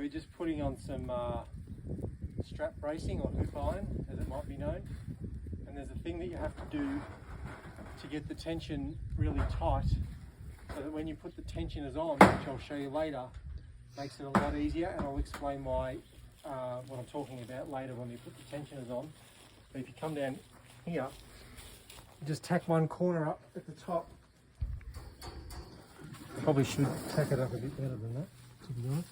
we're just putting on some strap bracing or hoop iron, as it might be known. And there's a thing that you have to do to get the tension really tight, so that when you put the tensioners on, which I'll show you later, makes it a lot easier, and I'll explain why what I'm talking about later when we put the tensioners on. But if you come down here, you just tack one corner up at the top. Probably should tack it up a bit better than that, to be honest.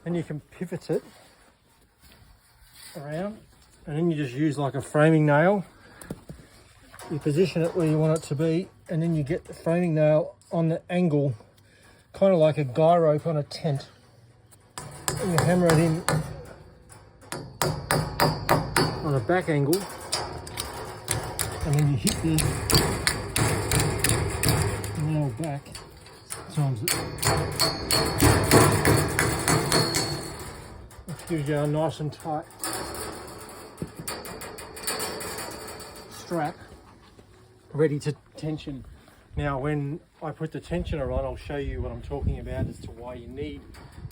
Then you can pivot it around, and then you just use like a framing nail. You position it where you want it to be, and then you get the framing nail on the angle, kind of like a guy rope on a tent, and you hammer it in on a back angle, and then you hit the nail back. Sometimes it gives you a nice and tight strap ready to tension. Now when I put the tensioner on, I'll show you what I'm talking about as to why you need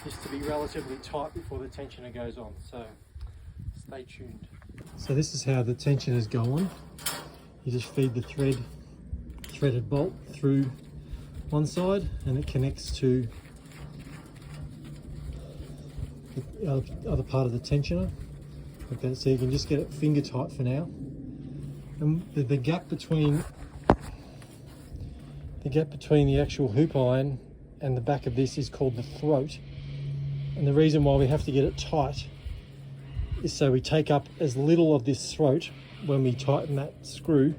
this to be relatively tight before the tensioner goes on, so stay tuned. So this is how the tensioners go on. You just feed the threaded bolt through one side, and it connects to the other part of the tensioner. Okay, so you can just get it finger tight for now. And the gap between the actual hoop iron and the back of this is called the throat. And the reason why we have to get it tight is so we take up as little of this throat when we tighten that screw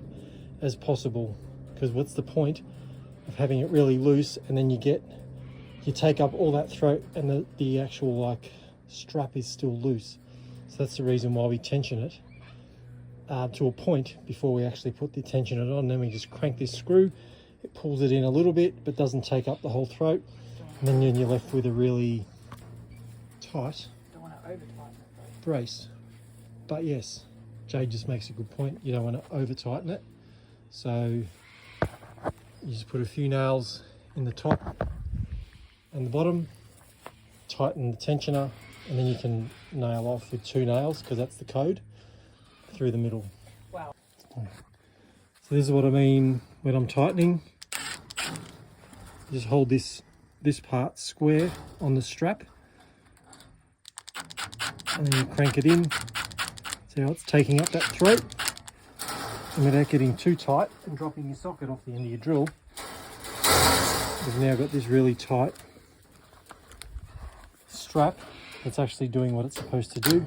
as possible. Because what's the point of having it really loose and then you take up all that throat and the actual like strap is still loose. So that's the reason why we tension it to a point before we actually put the tensioner on. Then we just crank this screw, it pulls it in a little bit but doesn't take up the whole throat, and then you're left with a really tight brace. But yes, Jade just makes a good point, you don't want to over tighten it, so you just put a few nails in the top and the bottom, tighten the tensioner, and then you can nail off with 2 nails, because that's the code, through the middle. Wow. So this is what I mean when I'm tightening. Just hold this part square on the strap, and then you crank it in. See how it's taking up that throat, and without getting too tight and dropping your socket off the end of your drill, you've now got this really tight strap that's actually doing what it's supposed to do.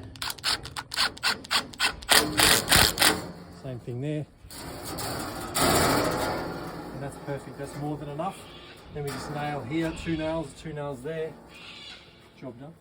Same thing there. And that's perfect, that's more than enough. Then we just nail here, 2 nails, 2 nails there. Job done.